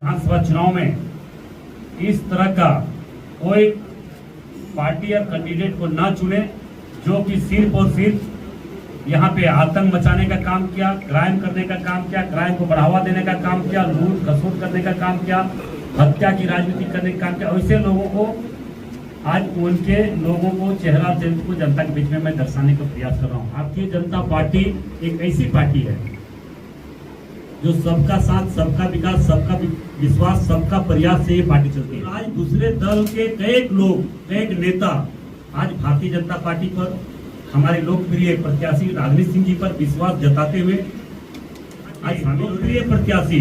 विधानसभा चुनाव में इस तरह का कोई पार्टी या कैंडिडेट को ना चुने जो कि सिर्फ और सिर्फ यहाँ पे आतंक मचाने का काम किया, क्राइम करने का काम किया, क्राइम को बढ़ावा देने का काम किया, लूट खसोट करने का काम किया, हत्या की राजनीति करने का काम किया। ऐसे लोगों को आज उनके लोगों को चेहरा को जनता के बीच में मैं दर्शाने का प्रयास कर रहा हूँ। भारतीय जनता पार्टी एक ऐसी पार्टी है जो सबका साथ, सबका विकास, सबका विश्वास, सबका प्रयास से ये पार्टी चलती है। आज दूसरे दल के कई लोग, कई नेता आज भारतीय जनता पार्टी पर, हमारे लोकप्रिय प्रत्याशी रागनी सिंह जी पर विश्वास जताते हुए, आज लोकप्रिय प्रत्याशी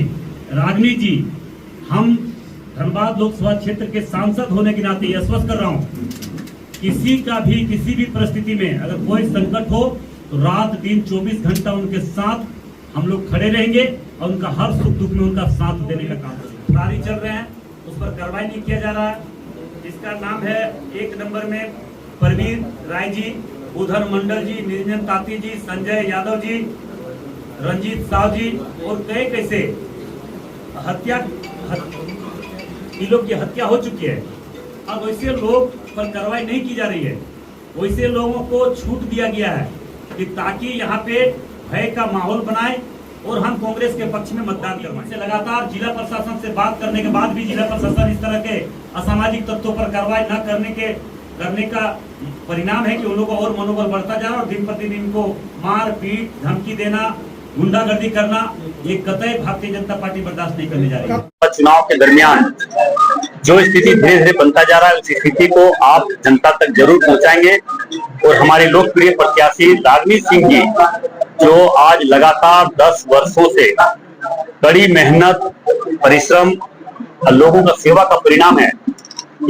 रागनी जी, हम धनबाद लोकसभा क्षेत्र के सांसद होने के नाते यह आश्वस्त कर रहा हूँ, किसी भी परिस्थिति में अगर कोई संकट हो तो रात दिन 24 घंटा उनके साथ हम लोग खड़े रहेंगे और उनका हर सुख दुख में उनका साथ देने का काम करेंगे। जारी चल रहे हैं, उस पर कार्रवाई नहीं किया जा रहा है। जिसका नाम है 1 नंबर में परवीन राय जी, उधर मंडल जी, निरंजन ताती जी, संजय यादव जी, रंजीत साहु जी और कई कैसे इन लोग की हत्या हो चुकी है। अब वैसे लोग पर कार्रवाई नहीं की जा रही है, वैसे लोगों को छूट दिया गया है कि ताकि यहाँ पे भय का माहौल बनाए और हम कांग्रेस के पक्ष में मतदान करवाएं। लगातार जिला प्रशासन से बात करने के बाद भी जिला प्रशासन इस तरह के असामाजिक तत्वों पर कार्रवाई न करने का परिणाम है कि उन लोगों का और मनोबल बढ़ता जा रहा है और दिन प्रतिदिन इनको मार पीट, धमकी देना, गुंडागर्दी करना, ये कतई भारतीय जनता पार्टी बर्दाश्त नहीं करने जा रही है। चुनाव के दरमियान जो स्थिति धीरे धीरे बनता जा रहा है, उस स्थिति को आप जनता तक जरूर पहुंचाएंगे और हमारे लोकप्रिय प्रत्याशी रागनी सिंह जी, जो आज लगातार 10 वर्षों से कड़ी मेहनत, परिश्रम और लोगों का सेवा का परिणाम है,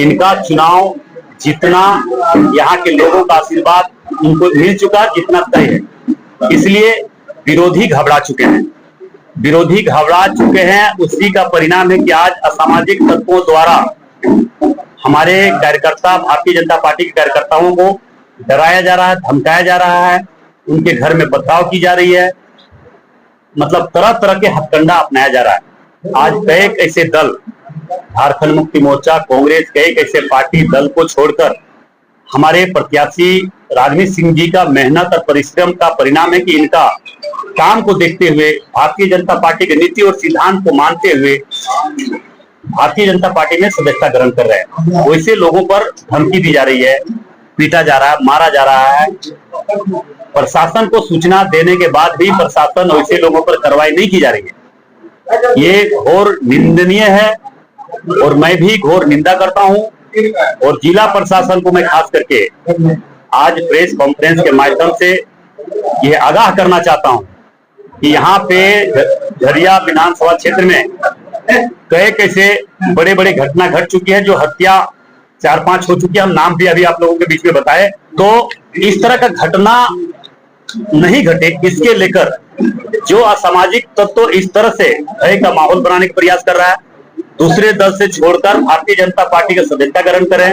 इनका चुनाव जितना यहाँ के लोगों का आशीर्वाद उनको मिल चुका, जितना तय है। इसलिए विरोधी घबरा चुके हैं। उसी का परिणाम है कि आज असामाजिक तत्वों द्वारा हमारे कार्यकर्ता, भारतीय जनता पार्टी के कार्यकर्ताओं को डराया जा रहा है, धमकाया जा रहा है, उनके घर में पथराव की जा रही है, मतलब तरह तरह के हथकंडा अपनाया जा रहा है। आज कई ऐसे दल, झारखंड मुक्ति मोर्चा, कांग्रेस, कई ऐसे पार्टी दल को छोड़कर हमारे प्रत्याशी रागनी सिंह जी का मेहनत और परिश्रम का परिणाम है कि इनका काम को देखते हुए, भारतीय जनता पार्टी के नीति और सिद्धांत को मानते हुए भारतीय जनता पार्टी में सदस्यता ग्रहण कर रहे हैं। वैसे लोगों पर धमकी दी जा रही है, पीटा जा रहा है, मारा जा रहा है। प्रशासन को सूचना देने के बाद भी प्रशासन वैसे लोगों पर कार्रवाई नहीं की जा रही है। ये घोर निंदनीय है और मैं भी घोर निंदा करता हूं और जिला प्रशासन को मैं खास करके आज प्रेस कॉन्फ्रेंस के माध्यम से यह आगाह करना चाहता हूं कि यहाँ पे झरिया विधानसभा क्षेत्र में कई कैसे बड़े बड़े घटना घट चुकी है, जो हत्या 4-5 हो चुकी है, हम नाम भी अभी आप लोगों के बीच में बताए। तो इस तरह का घटना नहीं घटे, इसके लेकर जो असामाजिक तत्व इस तरह से भय का माहौल बनाने का प्रयास कर रहा है, दूसरे दल से छोड़कर भारतीय जनता पार्टी का सदस्यता ग्रहण करें,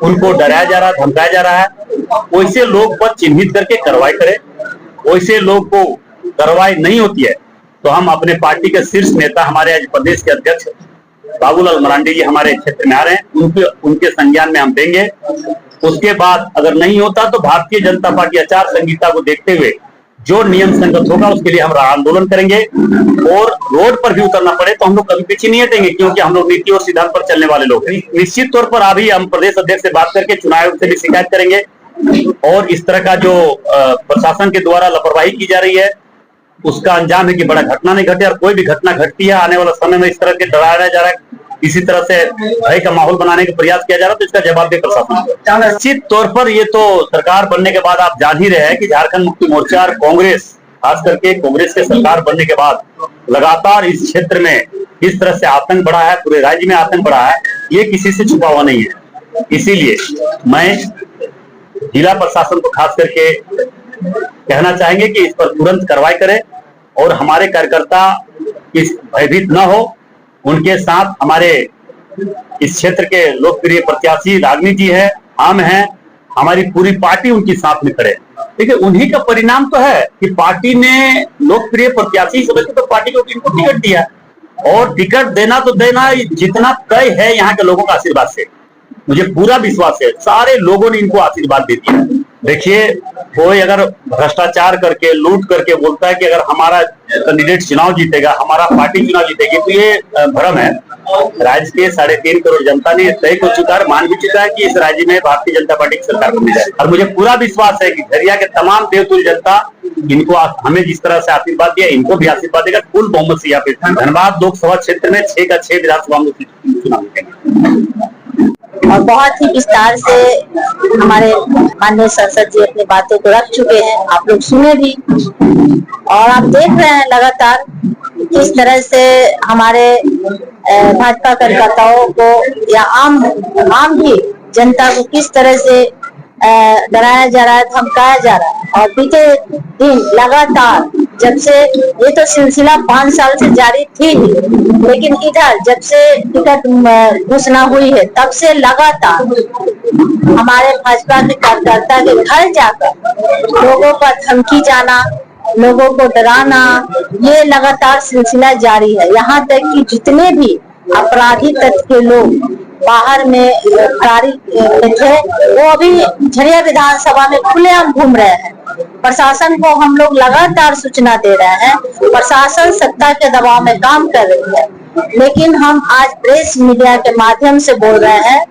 उनको डराया जा रहा है, धमकाया जा रहा है, वैसे लोग पर चिन्हित करके कार्रवाई करें। वैसे लोग को कार्रवाई नहीं होती है तो हम अपने पार्टी के शीर्ष नेता, हमारे आज प्रदेश के अध्यक्ष बाबूलाल मरांडी जी हमारे क्षेत्र में आ रहे हैं, उनके संज्ञान में हम देंगे। उसके बाद अगर नहीं होता तो भारतीय जनता पार्टी आचार संहिता को देखते हुए जो नियम संगत होगा उसके लिए हम आंदोलन करेंगे और रोड पर भी उतरना पड़े तो हम लोग कभी पीछे नहीं हटेंगे, क्योंकि हम लोग नीति और सिद्धांत पर चलने वाले लोग हैं। निश्चित तौर पर अभी हम प्रदेश अध्यक्ष से बात करके चुनाव आयोग से भी शिकायत करेंगे और इस तरह का जो प्रशासन के द्वारा लापरवाही की जा रही है उसका अंजाम है कि बड़ा घटना नहीं घटे, और कोई भी घटना घटती है आने वाला समय में इस तरह के डराया जा रहा है, इसी तरह से भय का माहौल बनाने का प्रयास किया जा रहा है, तो इसका जवाब दे प्रशासन। निश्चित तौर पर ये तो सरकार बनने के बाद आप जान ही रहे हैं कि झारखंड मुक्ति मोर्चा और कांग्रेस, खास करके कांग्रेस के सरकार बनने के बाद लगातार इस क्षेत्र में इस तरह से आतंक बढ़ा है, पूरे राज्य में आतंक बढ़ा है, ये किसी से छुपा हुआ नहीं है। इसीलिए मैं जिला प्रशासन को खास करके कहना चाहेंगे कि इस पर तुरंत कार्रवाई करें और हमारे कार्यकर्ता इस भयभीत न हो। उनके साथ हमारे इस क्षेत्र के लोकप्रिय प्रत्याशी रागनी जी है, हम हैं, हमारी पूरी पार्टी उनके साथ में खड़े। देखिए उन्हीं का परिणाम तो है कि पार्टी ने लोकप्रिय प्रत्याशी समझ के तो पार्टी को इनको टिकट दिया, और टिकट देना तो देना, जितना तय है यहाँ के लोगों का आशीर्वाद से, मुझे पूरा विश्वास है सारे लोगों ने इनको आशीर्वाद दे दिया। देखिए, कोई अगर भ्रष्टाचार करके लूट करके बोलता है कि अगर हमारा कैंडिडेट चुनाव जीतेगा, हमारा पार्टी चुनाव जीतेगी, तो ये भ्रम है। राज्य के 3.5 करोड़ जनता ने तय हो चुका है, मान भी चुका है कि इस राज्य में भारतीय जनता पार्टी की सरकार बनी जाए। और मुझे पूरा विश्वास है कि झरिया के तमाम देवतुल्य जनता इनको, हमें जिस तरह से आशीर्वाद दिया, इनको भी आशीर्वाद देगा। फुल बहुमत से यहाँ पे धनबाद लोकसभा क्षेत्र में 6 का 6 विधानसभा में चुनाव जीतेंगे। और बहुत ही विस्तार से हमारे माननीय सांसद जी अपनी बातों को रख चुके हैं, आप लोग सुने भी और आप देख रहे हैं लगातार किस तरह से हमारे भाजपा कार्यकर्ताओं को या आम भी जनता को किस तरह से डराया जा रहा है, धमकाया जा रहा है। और बीते दिन लगातार, जब से ये तो सिलसिला 5 साल से जारी थी, लेकिन इधर जब से टिकट घोषणा हुई है तब से लगातार हमारे भाजपा के कार्यकर्ता के घर जाकर लोगों का धमकी जाना, लोगों को डराना, ये लगातार सिलसिला जारी है। यहाँ तक कि जितने भी अपराधी तत्व के लोग बाहर में फरारी थे, वो अभी झरिया विधानसभा में खुलेआम घूम रहे हैं। प्रशासन को हम लोग लगातार सूचना दे रहे हैं, प्रशासन सत्ता के दबाव में काम कर रही है, लेकिन हम आज प्रेस मीडिया के माध्यम से बोल रहे हैं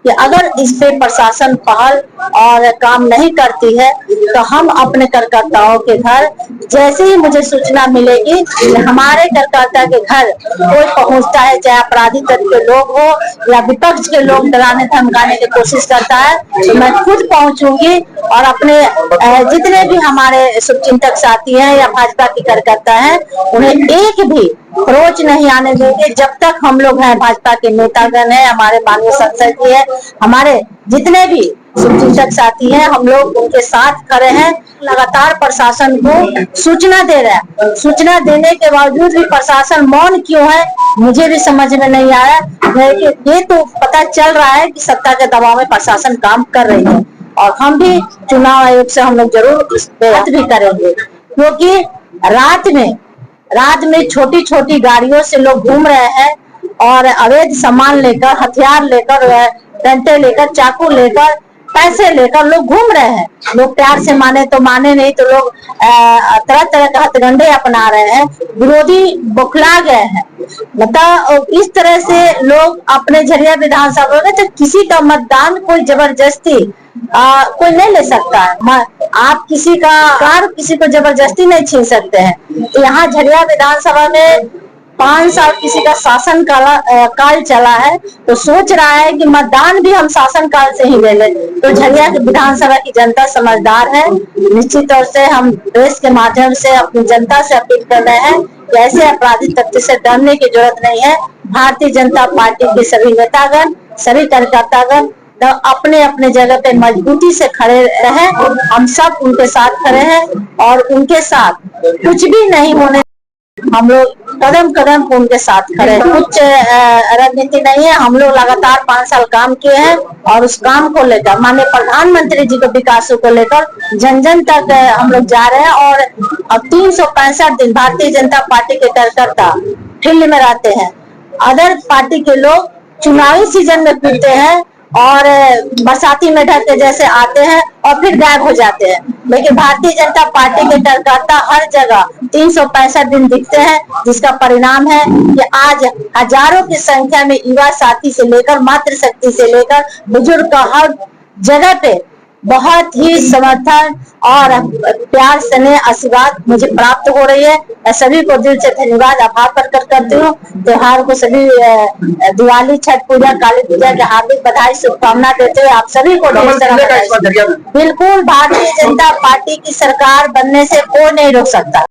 कि अगर इस पे प्रशासन पहल और काम नहीं करती है तो हम अपने कार्यकर्ताओं के घर, जैसे ही मुझे सूचना मिलेगी हमारे कार्यकर्ता के घर कोई पहुंचता है, चाहे अपराधी तत्व के लोग हो या विपक्ष के लोग डराने धमकाने की कोशिश करता है, तो मैं खुद पहुंचूंगी और अपने जितने भी हमारे शुभचिंतक साथी हैं या भाजपा के कार्यकर्ता हैं, उन्हें एक भी खरोच नहीं आने देंगे। जब तक हम लोग हैं, भाजपा के नेतागण हैं, हमारे माननीय सांसद जी है, हमारे जितने भी शुभचिंतक साथी हैं, हम लोग उनके साथ खड़े हैं। लगातार प्रशासन को सूचना दे रहे हैं, सूचना देने के बावजूद भी प्रशासन मौन क्यों है, मुझे भी समझ में नहीं आया। ये तो पता चल रहा है कि सत्ता के दबाव में प्रशासन काम कर रही है और हम भी चुनाव आयोग से हम लोग जरूर इस पे बात भी करेंगे, क्योंकि रात में छोटी छोटी गाड़ियों से लोग घूम रहे हैं और अवैध सामान लेकर, हथियार लेकर, डंडे लेकर, चाकू लेकर, पैसे लेकर लोग घूम रहे हैं। लोग प्यार से माने तो माने, नहीं तो लोग तरह तरह के हथकंडे अपना रहे हैं। विरोधी बौखला गए हैं। मतलब इस तरह से लोग अपने झरिया विधानसभा में, तो किसी का मतदान कोई जबरदस्ती कोई नहीं ले सकता है। आप किसी का कार किसी को जबरदस्ती नहीं छीन सकते हैं। तो यहाँ झरिया विधानसभा में 5 साल किसी का शासन काल चला है, तो सोच रहा है कि मतदान भी हम शासन काल से ही ले लें। तो झरिया विधानसभा की जनता समझदार है। निश्चित तौर से हम प्रेस के माध्यम से अपनी जनता से अपील कर रहे हैं कि ऐसे अपराधी तत्व से डरने की जरूरत नहीं है। भारतीय जनता पार्टी के सभी नेतागण, सभी कार्यकर्तागण तो अपने अपने जगह पे मजबूती से खड़े रहे। हम सब उनके साथ खड़े हैं और उनके साथ कुछ भी नहीं होने, हम लोग कदम कदम उनके साथ खड़े हैं। कुछ रणनीति नहीं है। हम लोग लगातार 5 साल काम किए हैं और उस काम को लेकर माननीय प्रधानमंत्री जी के विकास को लेकर जन जन तक हम लोग जा रहे हैं। और अब 365 दिन भारतीय जनता पार्टी के कार्यकर्ता फील्ड में रहते हैं। अदर पार्टी के लोग चुनावी सीजन में फिरते हैं और बरसाती मेढक के जैसे आते हैं और फिर गायब हो जाते हैं, लेकिन भारतीय जनता पार्टी के कार्यकर्ता हर जगह 365 दिन दिखते हैं, जिसका परिणाम है कि आज हजारों की संख्या में युवा साथी से लेकर मातृशक्ति से लेकर बुजुर्ग का हर जगह पे बहुत ही समर्थन और प्यार स्नेह आशीर्वाद मुझे प्राप्त हो रही है। मैं सभी को दिल से धन्यवाद आभार प्रकट करती हूँ। त्योहार को सभी दिवाली, छठ पूजा, काली पूजा की हार्दिक बधाई, शुभकामना देते हुए आप सभी को ढेर सारा। बिल्कुल भारतीय जनता पार्टी की सरकार बनने से कोई नहीं रोक सकता।